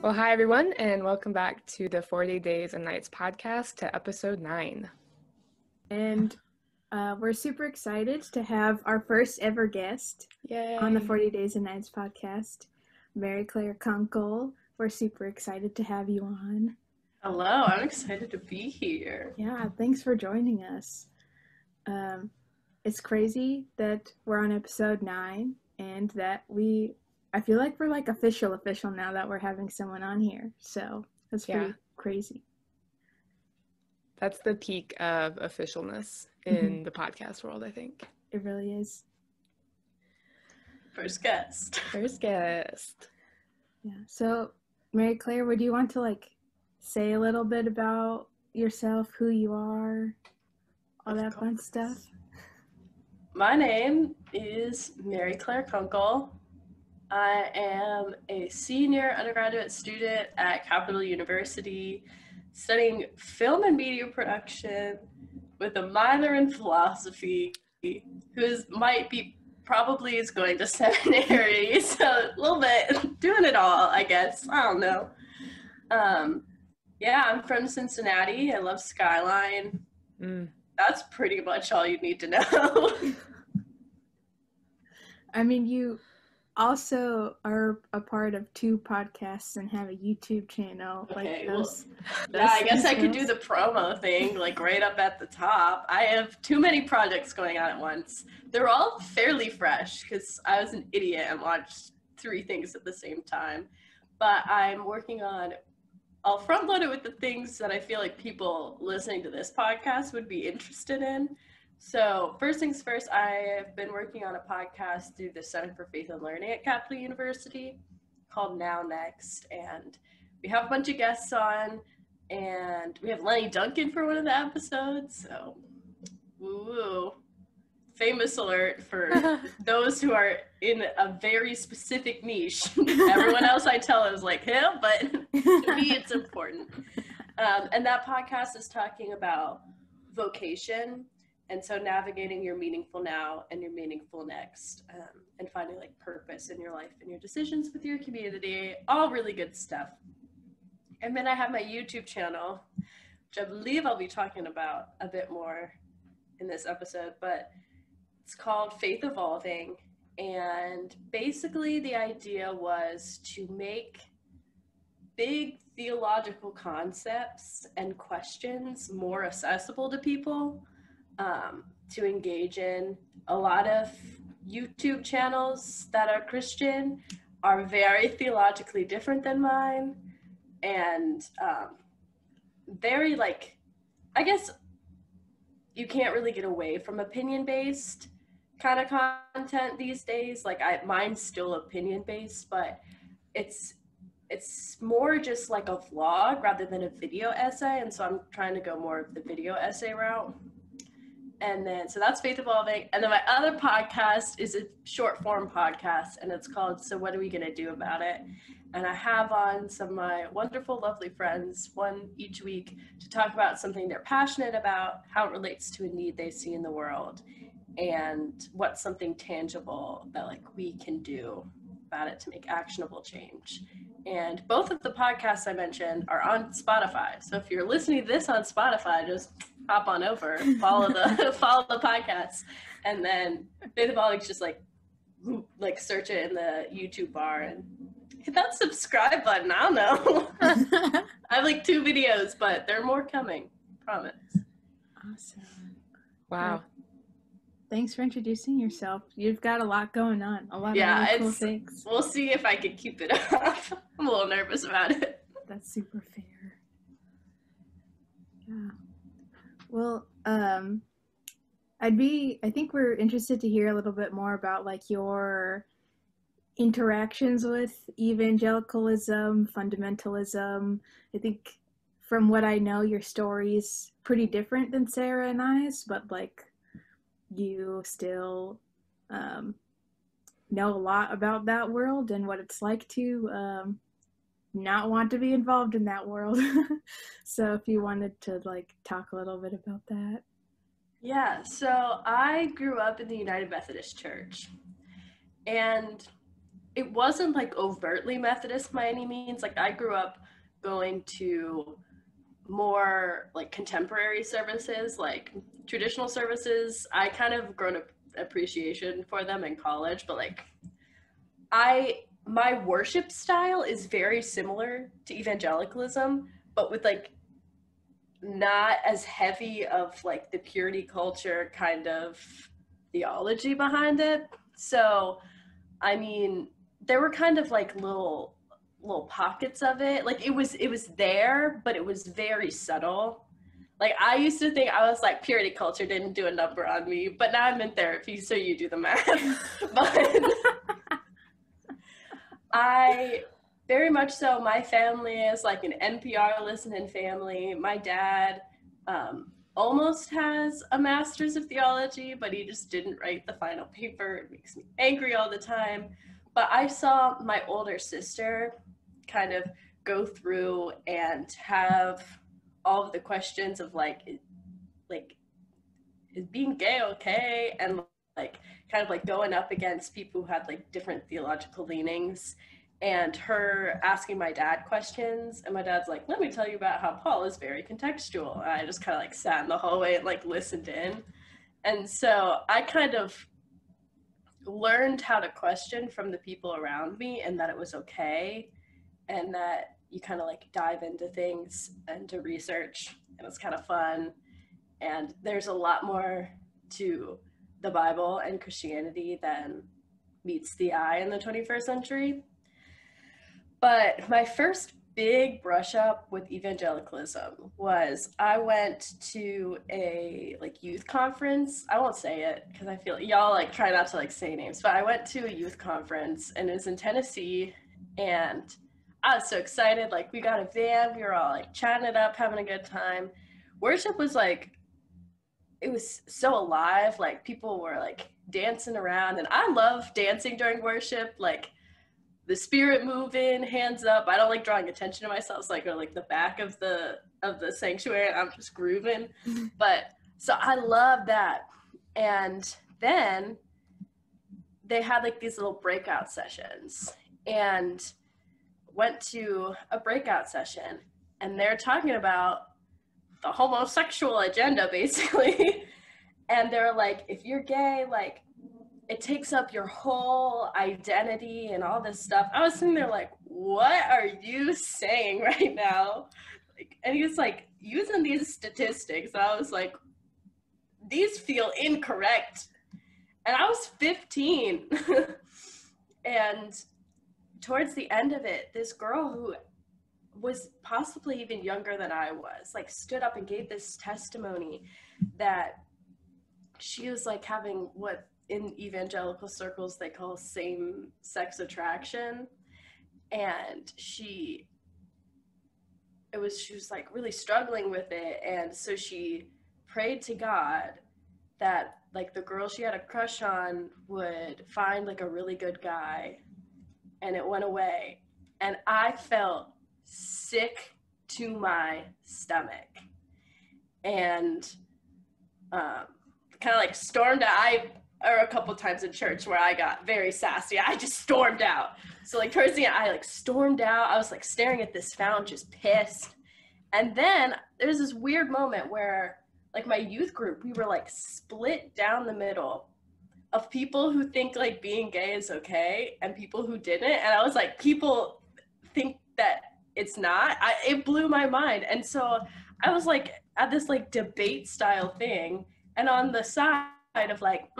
Well, hi everyone, and welcome back to the 40 Days and Nights podcast to episode 9. And we're super excited to have our first ever guest on the 40 Days and Nights podcast, Clare Kunkel. We're super excited to have you on. Hello, I'm excited to be here. Yeah, thanks for joining us. It's crazy that we're on episode 9 and that I feel like we're like official now that we're having someone on here. So that's pretty crazy. That's the peak of officialness in the podcast world, I think. It really is. First guest. Yeah. So, Mary Clare, would you want to say a little bit about yourself, who you are, all that fun stuff? My name is Mary Clare Kunkel. I am a senior undergraduate student at Capital University, studying film and media production with a minor in philosophy, probably is going to seminary, so a little bit doing it all, I guess. I don't know. I'm from Cincinnati. I love Skyline. That's pretty much all you need to know. I mean, you also are a part of 2 podcasts and have a YouTube channel. Okay, I guess I could do the promo thing, right up at the top. I have too many projects going on at once. They're all fairly fresh, because I was an idiot and watched 3 things at the same time. But I'm working on, I'll front load it with the things that I feel like people listening to this podcast would be interested in. So first things first, I have been working on a podcast through the Center for Faith and Learning at Capital University called Now Next. And we have a bunch of guests on, and we have Lenny Duncan for one of the episodes. So, woo, famous alert for those who are in a very specific niche. Everyone else I tell is like him, but to me it's important. And that podcast is talking about vocation. And so navigating your meaningful now and your meaningful next, and finding purpose in your life and your decisions with your community, all really good stuff. And then I have my YouTube channel, which I believe I'll be talking about a bit more in this episode, but it's called Faith Evolving. And basically the idea was to make big theological concepts and questions more accessible to people. To engage in. A lot of YouTube channels that are Christian are very theologically different than mine, and very I guess you can't really get away from opinion-based kind of content these days. Mine's still opinion-based, but it's more just like a vlog rather than a video essay, and so I'm trying to go more of the video essay route. And then, so that's Faith Evolving. And then my other podcast is a short form podcast, and it's called So What Are We Gonna Do About It? And I have on some of my wonderful, lovely friends, one each week, to talk about something they're passionate about, how it relates to a need they see in the world, and what's something tangible that we can do about it to make actionable change. And both of the podcasts I mentioned are on Spotify. So if you're listening to this on Spotify, just hop on over, follow the podcast, and then Faith Evolving, just search it in the YouTube bar and hit that subscribe button. I don't know. I have 2 videos, but there are more coming. Promise. Awesome. Wow. Thanks for introducing yourself. You've got a lot going on. A lot of really cool things. We'll see if I can keep it up. I'm a little nervous about it. That's super fair. Yeah. Well, I think we're interested to hear a little bit more about your interactions with evangelicalism, fundamentalism. I think from what I know, your story's pretty different than Sarah and I's, but you still know a lot about that world and what it's like to not want to be involved in that world. So if you wanted to talk a little bit about that. Yeah, so I grew up in the United Methodist Church, and it wasn't like overtly Methodist by any means. Like I grew up going to more like contemporary services, like traditional services. I kind of grown up appreciation for them in college, but like my worship style is very similar to evangelicalism, but with like not as heavy of like the purity culture kind of theology behind it. So I mean, there were kind of like little pockets of it. Like it was there, but it was very subtle. Like I used to think, I was like, purity culture didn't do a number on me, but now I'm in therapy, so you do the math. But I very much so, my family is like an NPR listening family. My dad almost has a master's of theology, but he just didn't write the final paper. It makes me angry all the time. But I saw my older sister kind of go through and have all of the questions of like is being gay okay? And like kind of like going up against people who had like different theological leanings, and her asking my dad questions, and my dad's like, let me tell you about how Paul is very contextual. And I just kind of like sat in the hallway and like listened in. And so I kind of learned how to question from the people around me, and that it was okay, and that you kind of like dive into things and to research, and it's kind of fun. And there's a lot more to the Bible and Christianity than meets the eye in the 21st century. But my first big brush up with evangelicalism was I went to a like youth conference. I won't say it because I feel y'all like try not to like say names, but I went to a youth conference and it was in Tennessee, and I was so excited. Like we got a van, we were all like chatting it up, having a good time. Worship was like, it was so alive. Like people were like dancing around, and I love dancing during worship. Like the spirit moving, hands up. I don't like drawing attention to myself, so I go like the back of the sanctuary and I'm just grooving. But so I love that. And then they had like these little breakout sessions, and went to a breakout session, and they're talking about the homosexual agenda basically. And they're like, if you're gay, like it takes up your whole identity and all this stuff. I was sitting there like, what are you saying right now? Like, and he was like using these statistics. And I was like, these feel incorrect. And I was 15. And towards the end of it, this girl who was possibly even younger than I was, like stood up and gave this testimony that she was like having what in evangelical circles they call same-sex attraction, and she was like really struggling with it. And so she prayed to God that like the girl she had a crush on would find like a really good guy, and it went away. And I felt sick to my stomach, and kind of like stormed out. Or a couple times in church where I got very sassy. I just stormed out. So like towards the end, I like stormed out. I was like staring at this fountain, just pissed. And then there's this weird moment where like my youth group, we were like split down the middle of people who think like being gay is okay and people who didn't. And I was like, people think that it's not. It blew my mind. And so I was like at this like debate style thing, and on the side of like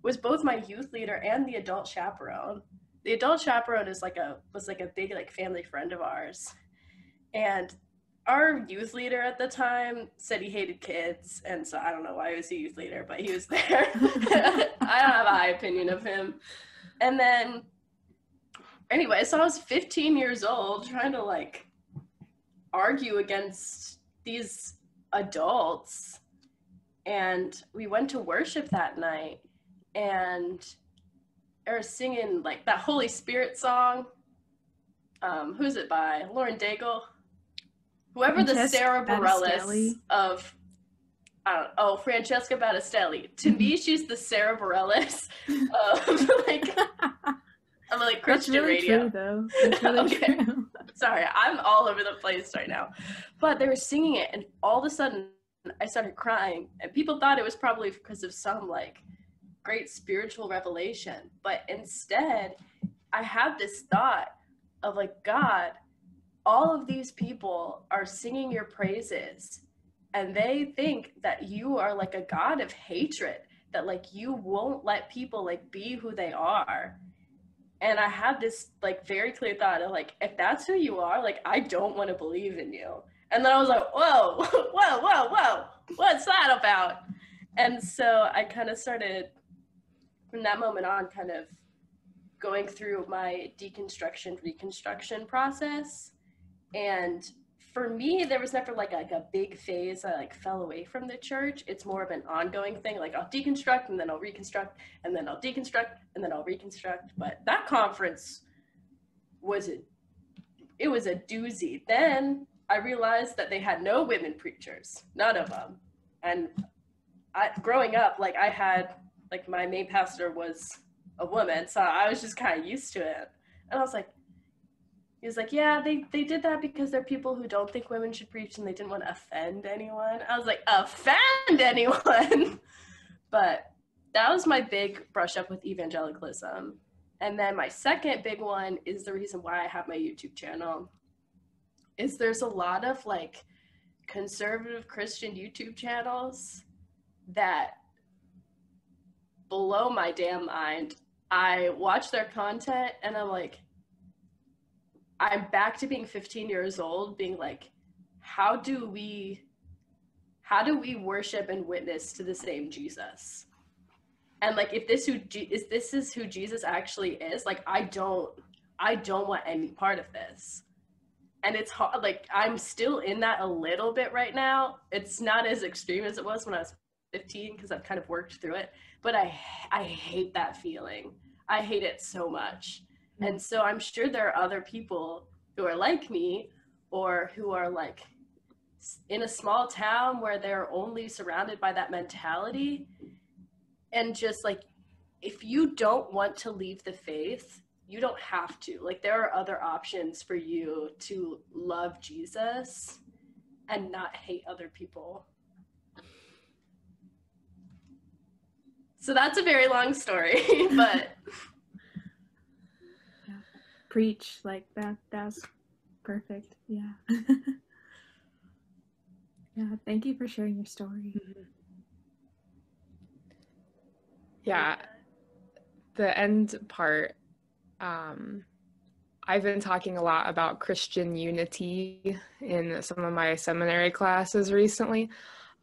was both my youth leader and the adult chaperone. The adult chaperone was like a big like family friend of ours, and our youth leader at the time said he hated kids, and so I don't know why he was a youth leader, but he was there. I don't have a high opinion of him. And then anyway, so I was 15 years old trying to like argue against these adults. And we went to worship that night, and they were singing like that Holy Spirit song. Who's it by? Lauren Daigle? Whoever the Sarah Bareilles of, Francesca Battistelli. To me, she's the Sarah Bareilles of like I'm like That's Christian really radio. true, though. That's really Okay. true. Sorry, I'm all over the place right now. But they were singing it, and all of a sudden, I started crying. And people thought it was probably because of some, like, great spiritual revelation. But instead, I had this thought of, like, God, all of these people are singing your praises, and they think that you are, like, a God of hatred, that, like, you won't let people, like, be who they are. And I had this, like, very clear thought of, like, if that's who you are, like, I don't want to believe in you. And then I was like, whoa, whoa, what's that about? And so I kind of started, from that moment on, kind of going through my reconstruction process. And for me, there was never like a big phase I like fell away from the church. It's more of an ongoing thing. Like I'll deconstruct and then I'll reconstruct and then I'll deconstruct and then I'll reconstruct. But that conference was a doozy. Then I realized that they had no women preachers, none of them. And growing up, like I had, like my main pastor was a woman, so I was just kind of used to it. And I was like, he was like, yeah, they did that because they're people who don't think women should preach and they didn't want to offend anyone. I was like, offend anyone? But that was my big brush up with evangelicalism. And then my second big one is the reason why I have my YouTube channel, is there's a lot of like conservative Christian YouTube channels that blow my damn mind. I watch their content and I'm like, I'm back to being 15 years old, being like, how do we worship and witness to the same Jesus? And like, if this is who Jesus actually is, like, I don't want any part of this. And it's hard, like, I'm still in that a little bit right now. It's not as extreme as it was when I was 15 because I've kind of worked through it, but I hate that feeling. I hate it so much. And so I'm sure there are other people who are like me or who are like in a small town where they're only surrounded by that mentality. And just like, if you don't want to leave the faith, you don't have to. Like, there are other options for you to love Jesus and not hate other people. So that's a very long story, but... Preach, like that's perfect. Yeah. Yeah, thank you for sharing your story. Yeah, the end part, I've been talking a lot about Christian unity in some of my seminary classes recently,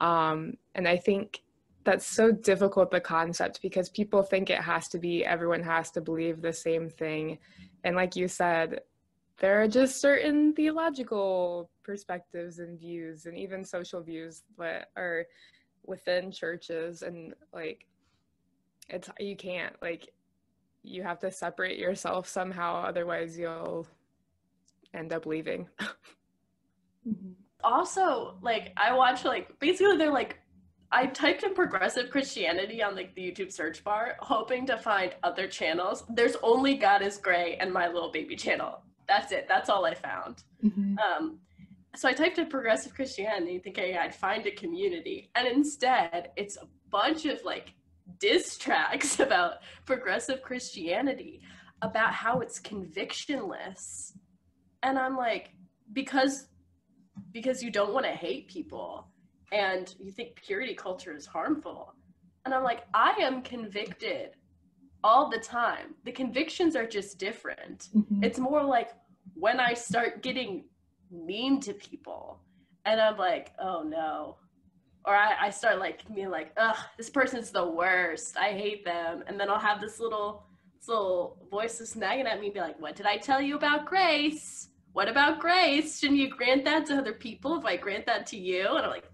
and I think that's so difficult, the concept, because people think it has to be, everyone has to believe the same thing. And like you said, there are just certain theological perspectives and views and even social views that are within churches, and like, you can't, like, you have to separate yourself somehow, otherwise you'll end up leaving. Also, like, I watch, like, basically they're like, I typed in progressive Christianity on like the YouTube search bar, hoping to find other channels. There's only God is Gray and My Little Baby channel. That's it. That's all I found. So I typed in progressive Christianity thinking I'd find a community. And instead, it's a bunch of like diss tracks about progressive Christianity, about how it's convictionless. And I'm like, because you don't want to hate people. And you think purity culture is harmful. And I'm like, I am convicted all the time. The convictions are just different. It's more like when I start getting mean to people and I'm like, oh no. Or I start like being like, ugh, this person's the worst. I hate them. And then I'll have this little voice that's nagging at me, be like, what did I tell you about grace? What about grace? Shouldn't you grant that to other people if I grant that to you? And I'm like,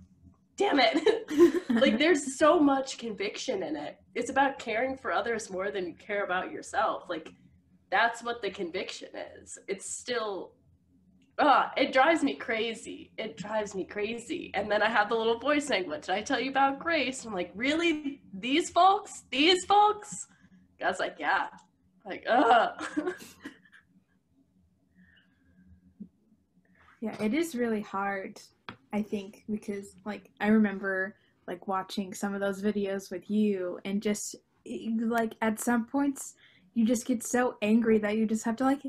damn it. Like, there's so much conviction in it. It's about caring for others more than you care about yourself. Like, that's what the conviction is. It's still, it drives me crazy. It drives me crazy. And then I have the little voice saying, what did I tell you about grace? I'm like, really? These folks? God's like, yeah, Like, ugh. Yeah, it is really hard, I think, because like I remember like watching some of those videos with you and just like at some points you just get so angry that you just have to like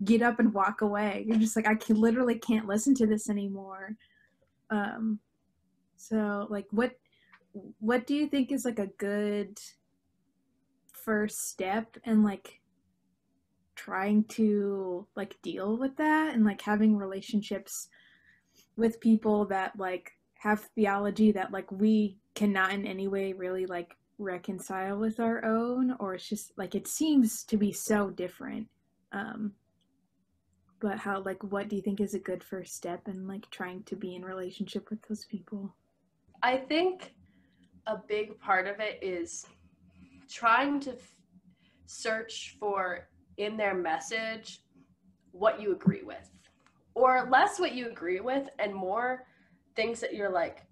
get up and walk away. You're just like literally can't listen to this anymore. Um so like what do you think is like a good first step in like trying to like deal with that and like having relationships with people that like have theology that like we cannot in any way really like reconcile with our own, or it's just like it seems to be so different. um but how, like, what do you think is a good first step in like trying to be in relationship with those people? I think a big part of it is trying to search for in their message what you agree with, or less what you agree with and more things that you're like,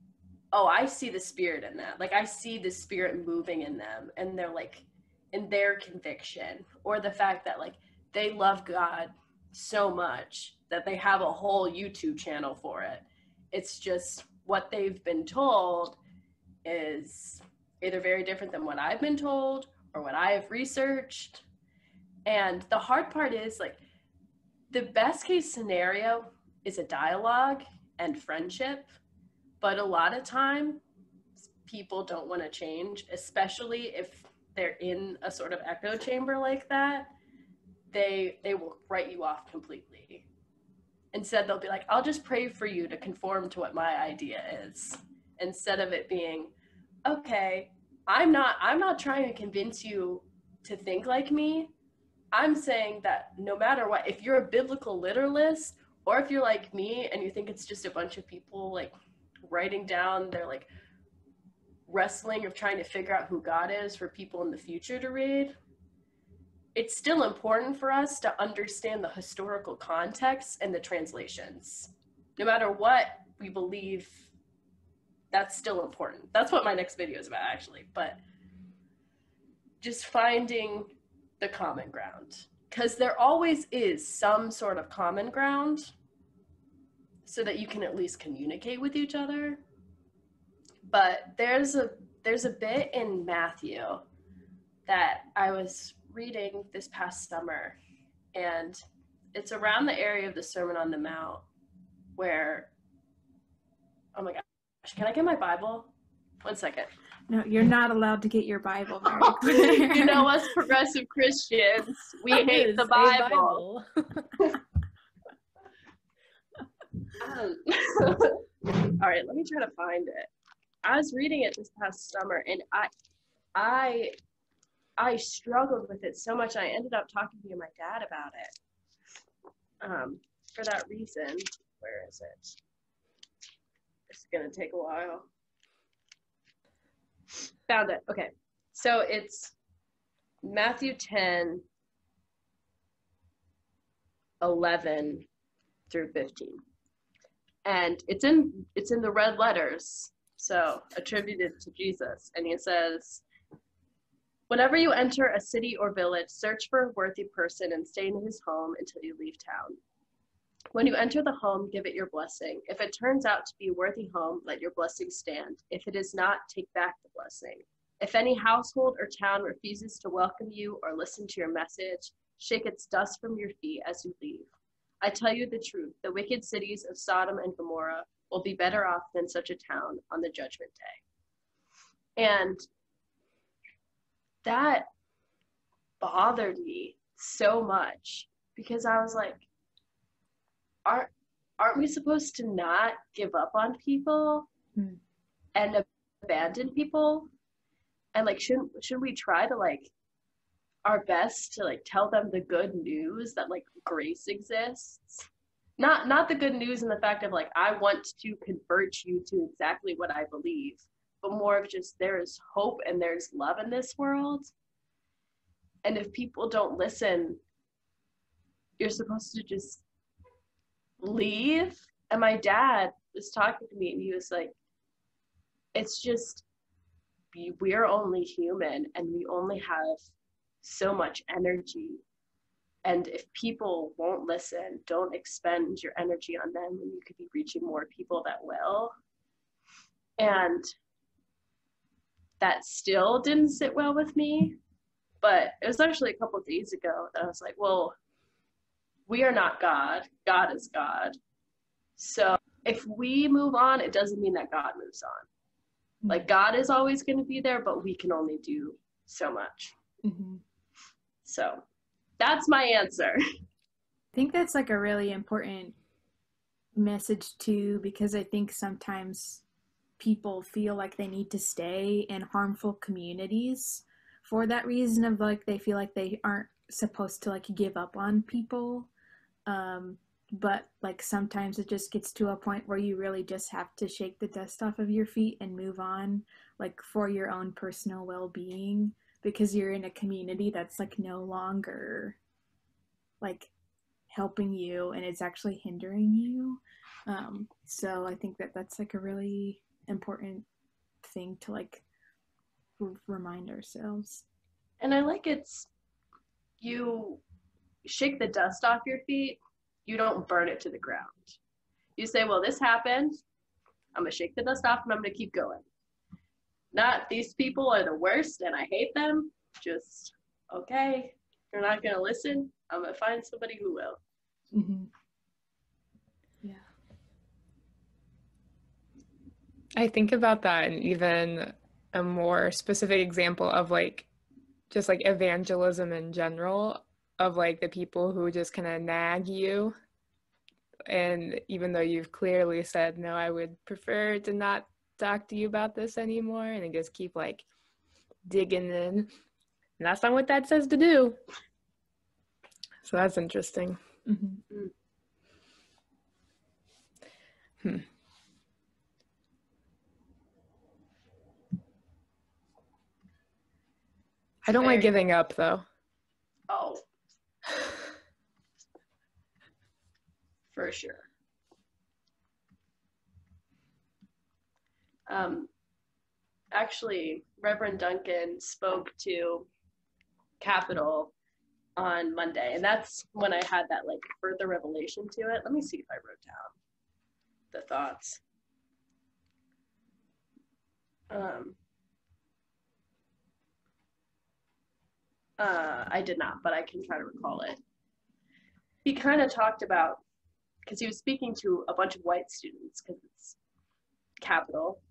oh, I see the spirit in that. Like, I see the spirit moving in them, and they're like, in their conviction, or the fact that like they love God so much that they have a whole YouTube channel for it. It's just what they've been told is either very different than what I've been told or what I have researched. And the hard part is like the best case scenario is a dialogue and friendship, but a lot of time people don't want to change, especially if they're in a sort of echo chamber like that. They will write you off completely. Instead, they'll be like, I'll just pray for you to conform to what my idea is, instead of it being, okay, I'm not trying to convince you to think like me. I'm saying that no matter what, if you're a biblical literalist, or if you're like me and you think it's just a bunch of people like writing down their like wrestling of trying to figure out who God is for people in the future to read, it's still important for us to understand the historical context and the translations. No matter what we believe, that's still important. That's what my next video is about, actually. But just finding the common ground, because there always is some sort of common ground so that you can at least communicate with each other. But there's a bit in Matthew that I was reading this past summer, and it's around the area of the Sermon on the Mount where, oh my gosh, can I get my Bible? 1 second. No, you're not allowed to get your Bible, Mary. You know, us progressive Christians, we hate the Bible. All right, let me try to find it. I was reading it this past summer, and I struggled with it so much. I ended up talking to my dad about it. For that reason. Where is it? It's gonna take a while. Found it. Okay. So it's Matthew 10, 11 through 15. And it's in the red letters, so attributed to Jesus. And he says, whenever you enter a city or village, search for a worthy person and stay in his home until you leave town. When you enter the home, give it your blessing. If it turns out to be a worthy home, let your blessing stand. If it is not, take back the blessing. If any household or town refuses to welcome you or listen to your message, shake its dust from your feet as you leave. I tell you the truth, the wicked cities of Sodom and Gomorrah will be better off than such a town on the judgment day. And that bothered me so much, because I was like, aren't we supposed to not give up on people and abandon people? And like, shouldn't we try to like our best to like tell them the good news that like grace exists? Not the good news in the fact of like, I want to convert you to exactly what I believe, but more of just there is hope and there's love in this world. And if people don't listen, you're supposed to just leave. And my dad was talking to me and he was like, it's just, we're only human and we only have so much energy. And if people won't listen, don't expend your energy on them when you could be reaching more people that will. And that still didn't sit well with me. But it was actually a couple of days ago that I was like, well, we are not God. God is God. So if we move on, it doesn't mean that God moves on. Like, God is always going to be there, but we can only do so much. Mm-hmm. So that's my answer. I think that's like a really important message too, because I think sometimes people feel like they need to stay in harmful communities for that reason of like they feel like they aren't supposed to like give up on people. But like sometimes it just gets to a point where you really just have to shake the dust off of your feet and move on, like for your own personal well-being, because you're in a community that's like no longer like helping you and it's actually hindering you. So I think that that's like a really important thing to like remind ourselves. And I like you shake the dust off your feet. You don't burn it to the ground. You say, well, this happened. I'm going to shake the dust off and I'm going to keep going. Not these people are the worst and I hate them. Just, okay, you're not going to listen. I'm going to find somebody who will. Mm-hmm. Yeah. I think about that and even a more specific example of like just like evangelism in general, of like the people who just kind of nag you. And even though you've clearly said, no, I would prefer to not talk to you about this anymore, and they just keep like digging in. And that's not what that says to do. So that's interesting. Mm-hmm. I don't like giving up though. Oh. For sure. Actually, Reverend Duncan spoke to Capitol on Monday, and that's when I had that like further revelation to it. Let me see if I wrote down the thoughts. I did not, but I can try to recall it. He kind of talked about, because he was speaking to a bunch of white students, because it's Capitol.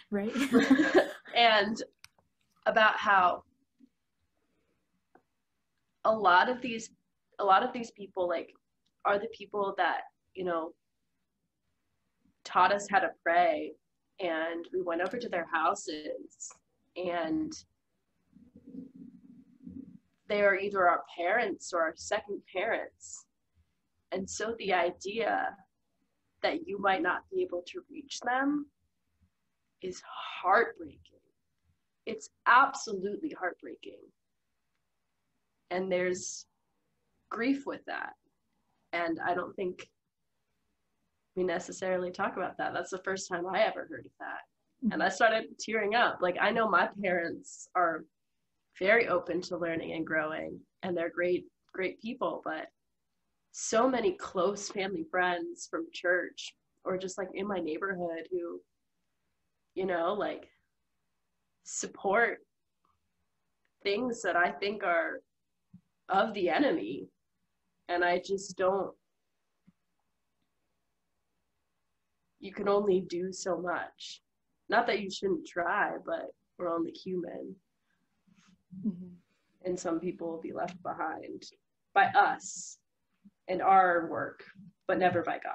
Right. And about how a lot of these people like are the people that, you know, taught us how to pray, and we went over to their houses and they are either our parents or our second parents. And so the idea that you might not be able to reach them is heartbreaking. It's absolutely heartbreaking. And there's grief with that. And I don't think we necessarily talk about that. That's the first time I ever heard of that. Mm-hmm. And I started tearing up. Like, I know my parents are very open to learning and growing, and they're great, great people, but so many close family friends from church or just like in my neighborhood who, you know, like support things that I think are of the enemy. And I just don't, you can only do so much. Not that you shouldn't try, but we're only human. Mm-hmm. And some people will be left behind by us and our work, but never by God.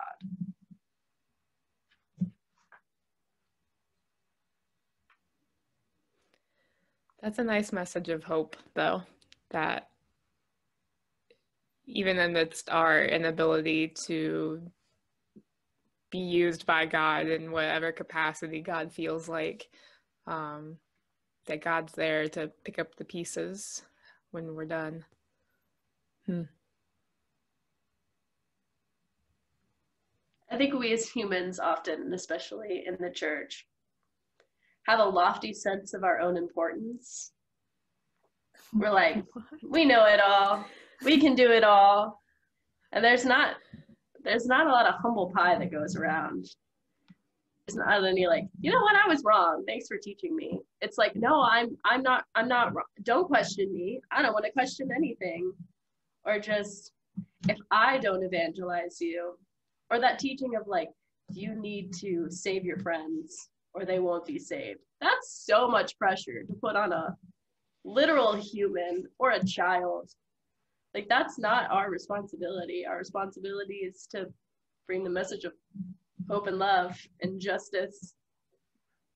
That's a nice message of hope, though, that even amidst our inability to be used by God in whatever capacity God feels like, that God's there to pick up the pieces when we're done. I think we as humans often, especially in the church, have a lofty sense of our own importance. We're like, we know it all. We can do it all. And there's not a lot of humble pie that goes around. There's not any like, you know what, I was wrong. Thanks for teaching me. It's like, no, I'm not wrong. Don't question me. I don't want to question anything. Or just, if I don't evangelize you, or that teaching of like, you need to save your friends or they won't be saved. That's so much pressure to put on a literal human or a child. Like, that's not our responsibility. Our responsibility is to bring the message of hope and love and justice,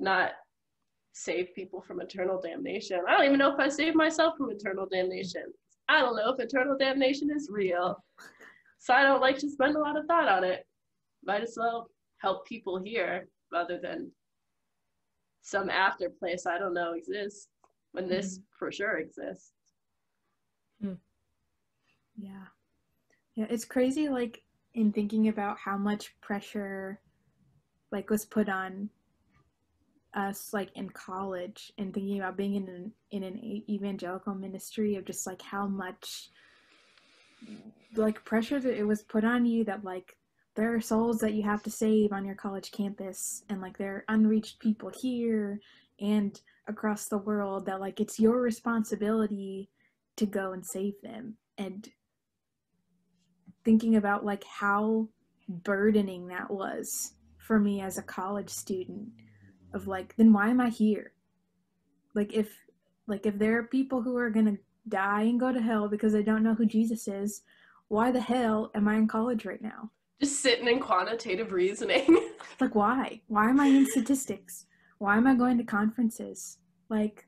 not save people from eternal damnation. I don't even know if I saved myself from eternal damnation. I don't know if eternal damnation is real. So I don't like to spend a lot of thought on it. Might as well help people here rather than some after place I don't know exists when this for sure exists. Yeah. Yeah, it's crazy, like, in thinking about how much pressure, like, was put on us, like, in college, and thinking about being in an evangelical ministry, of just, like, how much, like, pressure that it was put on you, that, like, there are souls that you have to save on your college campus, and, like, there are unreached people here and across the world, that, like, it's your responsibility to go and save them. And thinking about, like, how burdening that was for me as a college student, of like, then why am I here? Like, if there are people who are gonna die and go to hell because they don't know who Jesus is, why the hell am I in college right now? Just sitting in quantitative reasoning. Like, why am I in statistics? Why am I going to conferences? Like,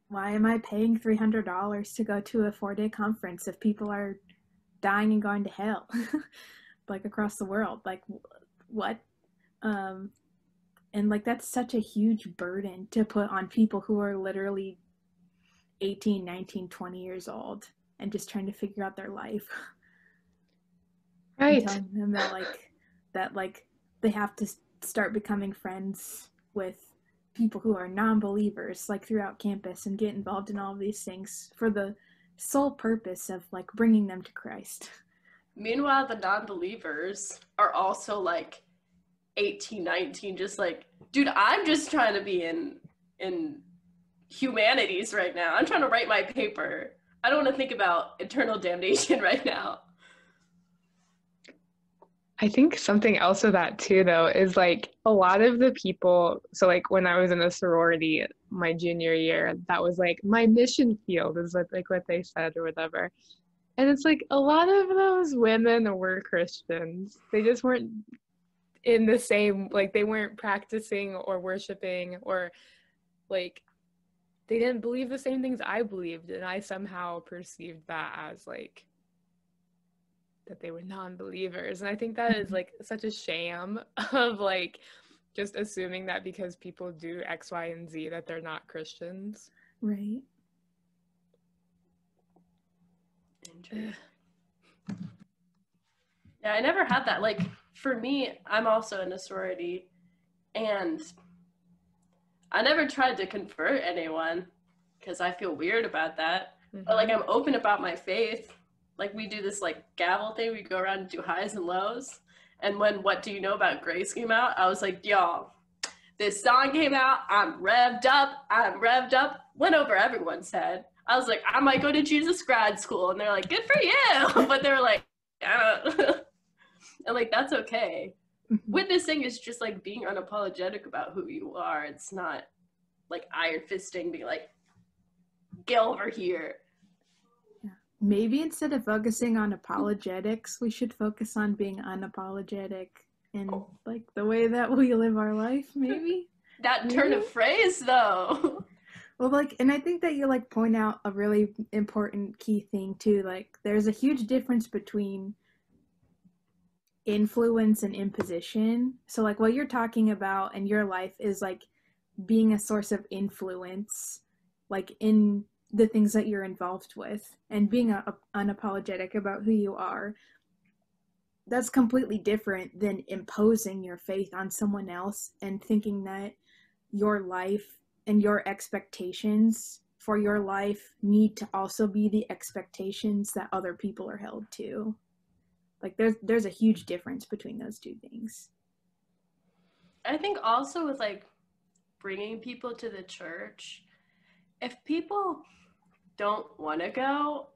why am I paying $300 to go to a 4-day conference if people are dying and going to hell, like, across the world? Like, what? And, like, that's such a huge burden to put on people who are literally 18, 19, 20 years old and just trying to figure out their life. Right. And telling them that they have to start becoming friends with people who are non-believers, like, throughout campus, and get involved in all of these things for the sole purpose of, like, bringing them to Christ. Meanwhile, the non-believers are also like 18, 19, just like, dude, I'm just trying to be in humanities right now. I'm trying to write my paper. I don't want to think about eternal damnation right now. I think something else of that too, though, is like a lot of the people, so like when I was in a sorority my junior year, that was like my mission field, is like what they said or whatever. And it's like a lot of those women were Christians. They just weren't in the same, like, they weren't practicing or worshiping, or like they didn't believe the same things I believed, and I somehow perceived that as like that they were non-believers. And I think that is like such a sham of like just assuming that because people do X, Y, and Z that they're not Christians. Right. Yeah, I never had that. Like, for me, I'm also in a sorority, and I never tried to convert anyone because I feel weird about that. But like, I'm open about my faith. Like, we do this like gavel thing. We go around and do highs and lows. And when What Do You Know About Grace came out, I was like, y'all, this song came out. I'm revved up. Went over everyone's head. I was like, I might go to Jesus grad school. And they're like, good for you. But they were like, I don't. And like, that's okay. Witnessing is just like being unapologetic about who you are. It's not like iron fisting, being like, get over here. Maybe instead of focusing on apologetics, we should focus on being unapologetic in like the way that we live our life, maybe? That turn of phrase, though. Well, like, and I think that you like point out a really important key thing too. Like, there's a huge difference between influence and imposition. So like what you're talking about in your life is like being a source of influence, like in the things that you're involved with, and being unapologetic about who you are. That's completely different than imposing your faith on someone else and thinking that your life and your expectations for your life need to also be the expectations that other people are held to. Like there's a huge difference between those two things. I think also with like bringing people to the church, if people don't want to go,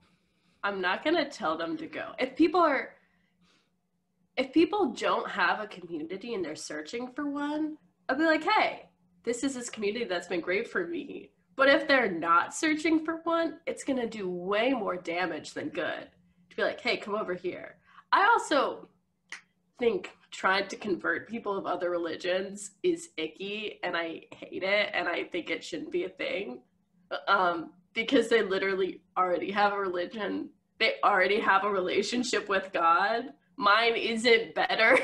I'm not going to tell them to go. If people don't have a community and they're searching for one, I'll be like, hey, this is this community that's been great for me. But if they're not searching for one, it's going to do way more damage than good to be like, hey, come over here. I also think trying to convert people of other religions is icky, and I hate it, and I think it shouldn't be a thing, because they literally already have a religion. They already have a relationship with God. Mine isn't better.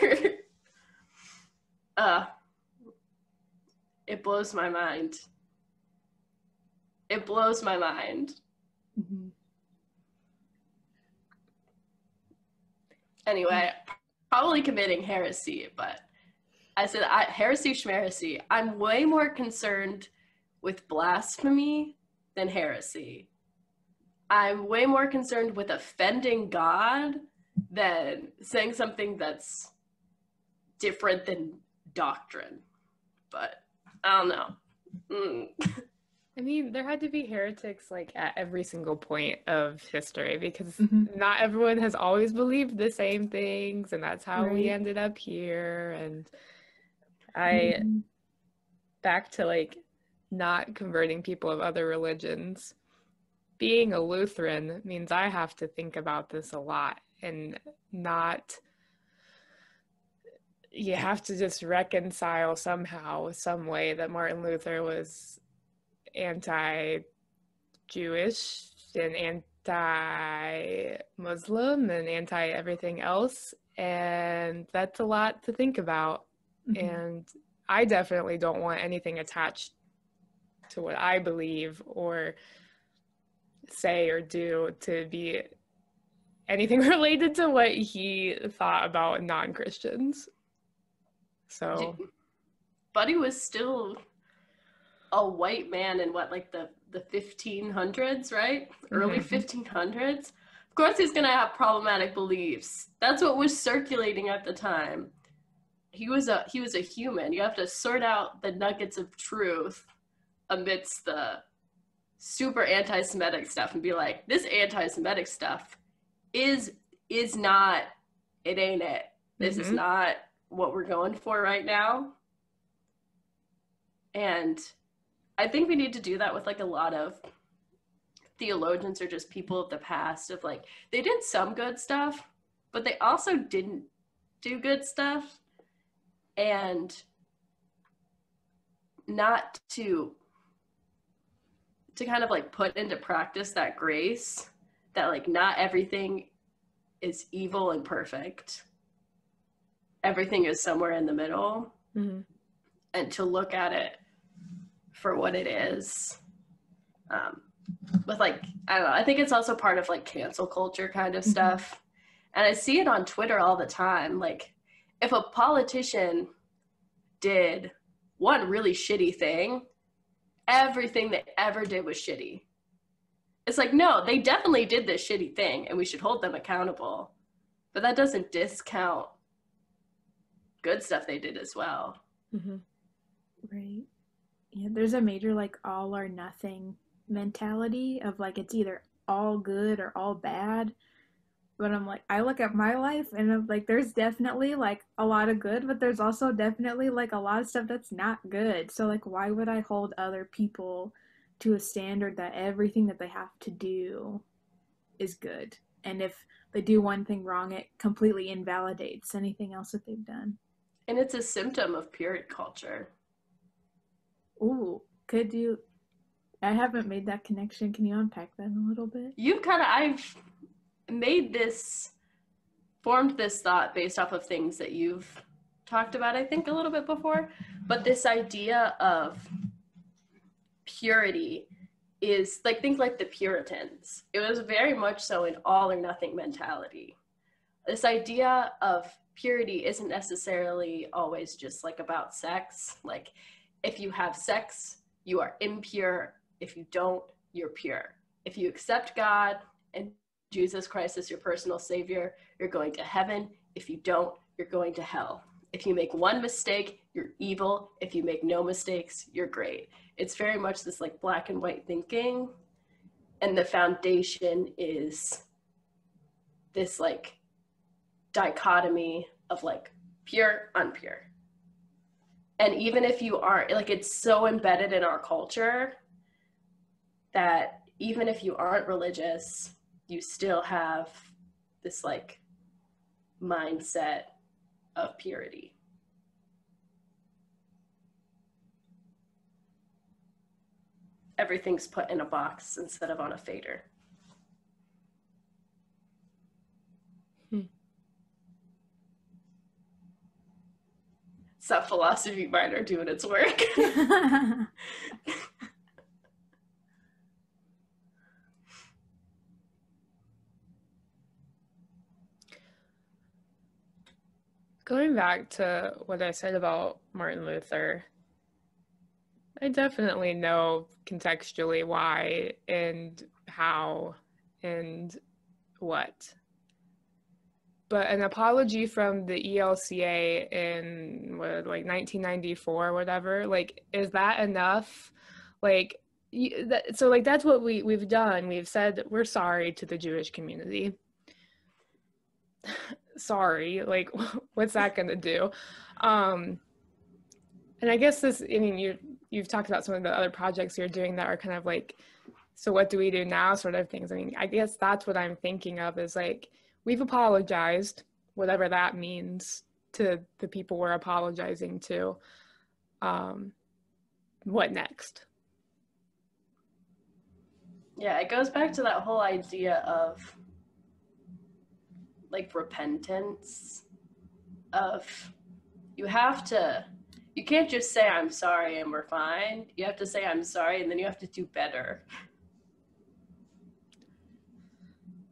It blows my mind. It blows my mind. Mm-hmm. Anyway, probably committing heresy, but I said heresy schmeresy. I'm way more concerned with blasphemy than heresy. I'm way more concerned with offending God than saying something that's different than doctrine. But I don't know. I mean, there had to be heretics like at every single point of history, because not everyone has always believed the same things, and that's how we ended up here. And back to like not converting people of other religions. Being a Lutheran means I have to think about this a lot, and you have to just reconcile somehow, some way, that Martin Luther was anti-Jewish and anti-Muslim and anti-everything else, and that's a lot to think about. And I definitely don't want anything attached to what I believe or say or do to be anything related to what he thought about non-Christians. So Buddy was still a white man in what, like the 1500s, right? Early 1500s. Of course he's gonna have problematic beliefs. That's what was circulating at the time. He was a human. You have to sort out the nuggets of truth amidst the super anti-Semitic stuff and be like, this anti-Semitic stuff is not, it ain't it. This is not what we're going for right now. And I think we need to do that with like a lot of theologians or just people of the past, of like, they did some good stuff, but they also didn't do good stuff. And not to kind of like put into practice that grace, that like not everything is evil and perfect. Everything is somewhere in the middle. And to look at it for what it is. With like, I don't know, I think it's also part of like cancel culture kind of stuff. And I see it on Twitter all the time. Like, if a politician did one really shitty thing, everything they ever did was shitty. It's like, no, they definitely did this shitty thing and we should hold them accountable. But that doesn't discount good stuff they did as well. Right. Yeah, there's a major like all or nothing mentality of like it's either all good or all bad. But I'm like, I look at my life and I'm like, there's definitely like a lot of good, but there's also definitely like a lot of stuff that's not good. So like, why would I hold other people to a standard that everything that they have to do is good? And if they do one thing wrong, it completely invalidates anything else that they've done. And it's a symptom of purity culture. Ooh, could you? I haven't made that connection. Can you unpack that a little bit? I've formed this thought based off of things that you've talked about, I think, a little bit before. But this idea of purity is like, think like the Puritans. It was very much so an all or nothing mentality. This idea of purity isn't necessarily always just like about sex. Like, if you have sex, you are impure. If you don't, you're pure. If you accept God and Jesus Christ as your personal savior, you're going to heaven. If you don't, you're going to hell. If you make one mistake, you're evil. If you make no mistakes, you're great. It's very much this like black and white thinking. And the foundation is this like dichotomy of like pure, unpure. And even if you aren't, like, it's so embedded in our culture that even if you aren't religious, you still have this like mindset of purity. Everything's put in a box instead of on a fader. It's that philosophy minor doing its work. Going back to what I said about Martin Luther, I definitely know contextually why and how and what. But an apology from the ELCA in like 1994 or whatever, like, is that enough? Like, so like that's what we've done. We've said we're sorry to the Jewish community. Sorry, like, what's that gonna do? And I guess this, I mean, you've talked about some of the other projects you're doing that are kind of like, so what do we do now sort of things. I mean, I guess that's what I'm thinking of is like, we've apologized, whatever that means, to the people we're apologizing to. What next? Yeah, it goes back to that whole idea of like repentance, of you can't just say I'm sorry and we're fine. You have to say I'm sorry and then you have to do better.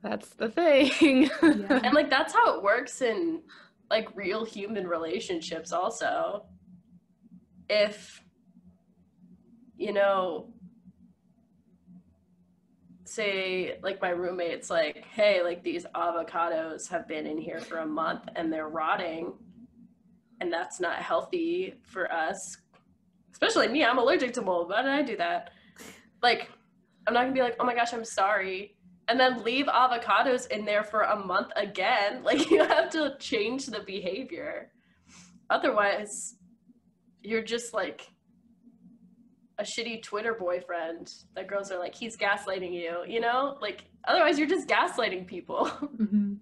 That's the thing. Yeah. And like that's how it works in like real human relationships also. If, you know, say like my roommate's like, hey, like these avocados have been in here for a month and they're rotting and that's not healthy for us, especially me, I'm allergic to mold. Why did I do that? Like, I'm not gonna be like, oh my gosh, I'm sorry, and then leave avocados in there for a month again. Like, you have to change the behavior. Otherwise, you're just like a shitty Twitter boyfriend that girls are like, he's gaslighting you, you know? Like, otherwise you're just gaslighting people. Mm-hmm.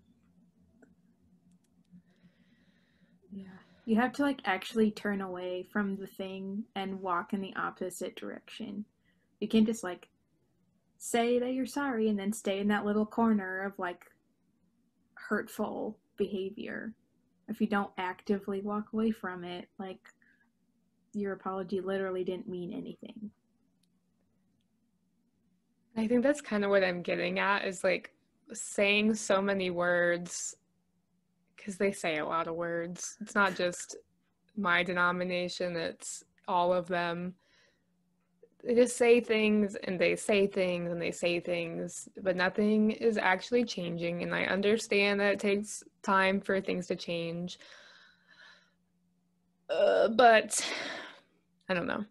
Yeah. You have to like actually turn away from the thing and walk in the opposite direction. You can't just like say that you're sorry and then stay in that little corner of like hurtful behavior. If you don't actively walk away from it, like, your apology literally didn't mean anything. I think that's kind of what I'm getting at is like saying so many words, because they say a lot of words. It's not just my denomination, it's all of them. They just say things and they say things and they say things, but nothing is actually changing. And I understand that it takes time for things to change. But I don't know.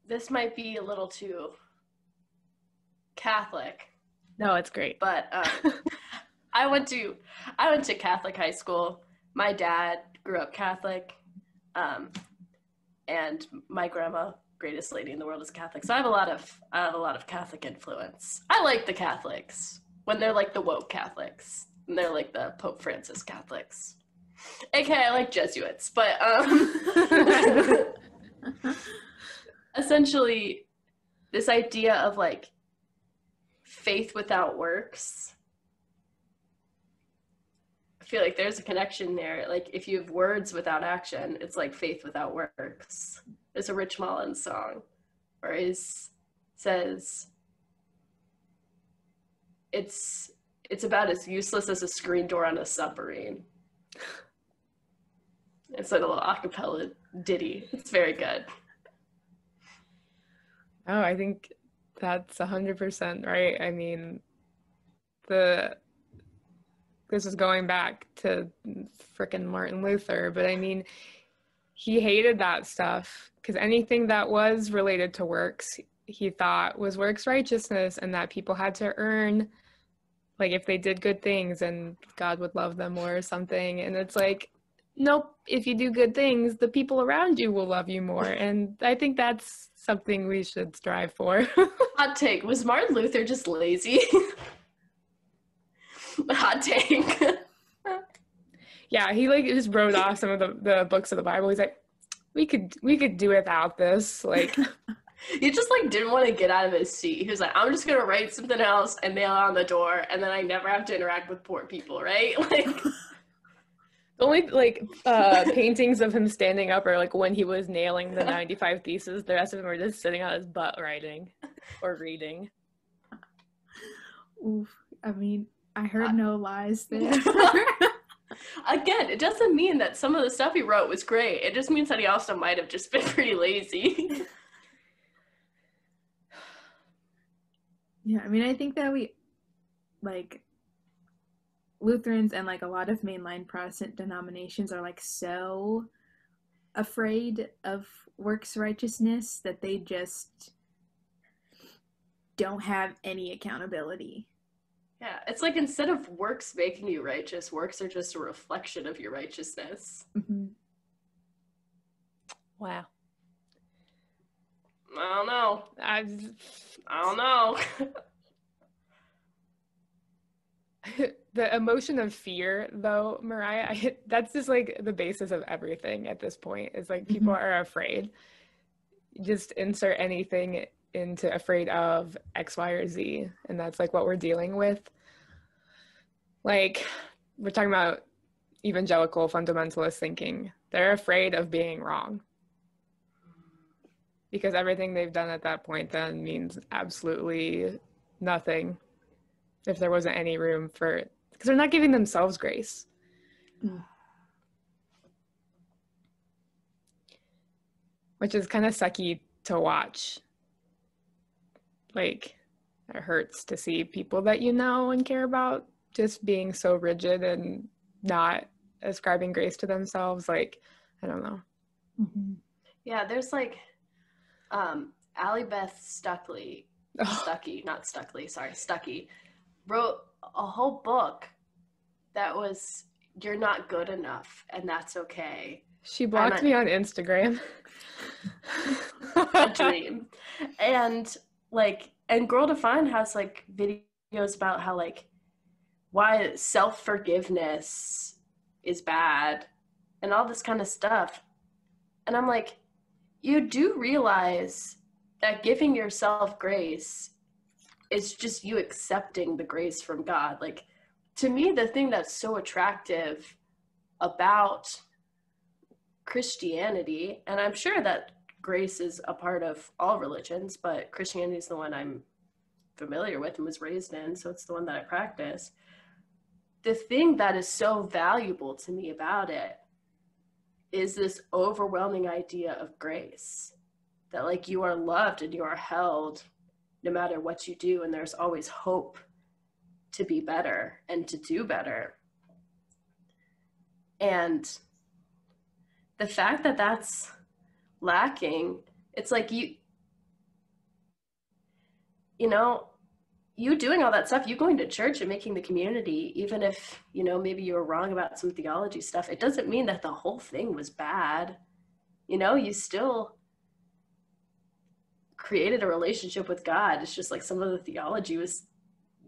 This might be a little too Catholic. No, it's great. But I went to Catholic high school. My dad grew up Catholic, and my grandma, greatest lady in the world, is Catholic. So I have a lot of Catholic influence. I like the Catholics when they're like the woke Catholics, and they're like the Pope Francis Catholics. AKA I like Jesuits, but essentially this idea of like faith without works. I feel like there's a connection there. Like if you have words without action, it's like faith without works. There's a Rich Mullins song where he says it's about as useless as a screen door on a submarine. It's like a little acapella ditty. It's very good. Oh, I think That's 100% right. I mean, this is going back to frickin' Martin Luther, but I mean, he hated that stuff because anything that was related to works, he thought was works righteousness, and that people had to earn, like, if they did good things and God would love them more or something. And it's like, nope, if you do good things, the people around you will love you more. And I think that's something we should strive for. Hot take. Was Martin Luther just lazy? Hot take. Yeah, he like just wrote off some of the books of the Bible. He's like, we could do without this. Like, he just like didn't want to get out of his seat. He was like, I'm just gonna write something else and nail it on the door, and then I never have to interact with poor people, right? Like, the only like paintings of him standing up are like when he was nailing the 95 Theses. The rest of them were just sitting on his butt writing or reading. Oof. I mean, I heard no lies there. Again, it doesn't mean that some of the stuff he wrote was great. It just means that he also might have just been pretty lazy. Yeah, I mean, I think that we, like, Lutherans and, like, a lot of mainline Protestant denominations are, like, so afraid of works righteousness that they just don't have any accountability. Yeah, it's like instead of works making you righteous, works are just a reflection of your righteousness. Mm-hmm. Wow. I don't know. I don't know. The emotion of fear, though, Mariah, that's just like the basis of everything at this point. Is like people are afraid. Just insert anything into afraid of X, Y, or Z, and that's like what we're dealing with. Like, we're talking about evangelical fundamentalist thinking. They're afraid of being wrong because everything they've done at that point then means absolutely nothing if there wasn't any room for it, because they're not giving themselves grace. Which is kind of sucky to watch. Like, it hurts to see people that you know and care about just being so rigid and not ascribing grace to themselves. Like, I don't know. Mm-hmm. Yeah, there's like Allie Beth Stuckey, not Stuckley, sorry, Stuckey, wrote a whole book that was, you're not good enough, and that's okay. She blocked me on Instagram. A dream. And like, and Girl Defined has like videos about how like why self-forgiveness is bad and all this kind of stuff. And I'm like, you do realize that giving yourself grace is just you accepting the grace from God. Like, to me, the thing that's so attractive about Christianity, and I'm sure that grace is a part of all religions, but Christianity is the one I'm familiar with and was raised in, so it's the one that I practice. The thing that is so valuable to me about it is this overwhelming idea of grace, that like you are loved and you are held no matter what you do, and there's always hope to be better and to do better. And the fact that that's lacking, it's like you know, you doing all that stuff, you going to church and making the community, even if, you know, maybe you were wrong about some theology stuff, it doesn't mean that the whole thing was bad. You know, you still created a relationship with God. It's just like some of the theology was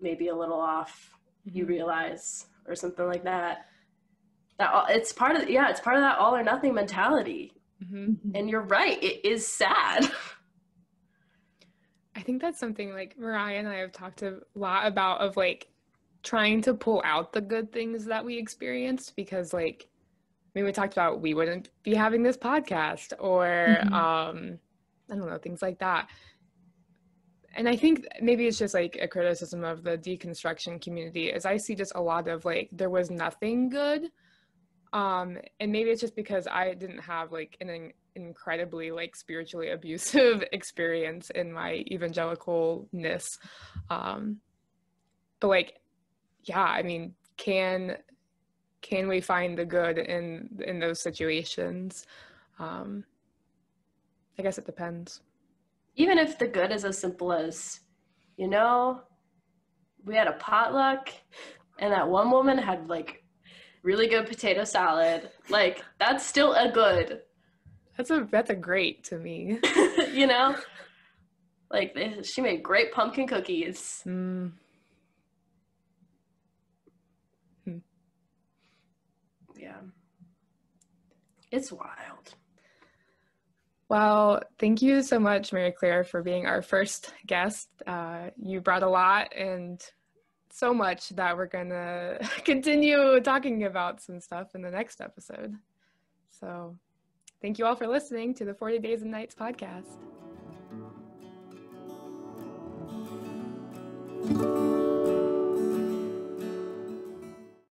maybe a little off, you realize, or something like that. It's part of that all or nothing mentality. And you're right, it is sad. I think that's something like Mariah and I have talked a lot about, of like trying to pull out the good things that we experienced, because like, I mean, we talked about we wouldn't be having this podcast, or I don't know, things like that. And I think maybe it's just like a criticism of the deconstruction community, is I see just a lot of like, there was nothing good. And maybe it's just because I didn't have like an incredibly like spiritually abusive experience in my evangelicalness. But like, yeah, I mean, can we find the good in those situations? I guess it depends. Even if the good is as simple as, you know, we had a potluck and that one woman had like really good potato salad, like that's still a good. That's a great to me. You know, like she made great pumpkin cookies. Yeah, it's wild. Well, thank you so much, Mary Claire, for being our first guest. You brought a lot and so much that we're gonna continue talking about some stuff in the next episode. So thank you all for listening to the 40 Days and Nights podcast.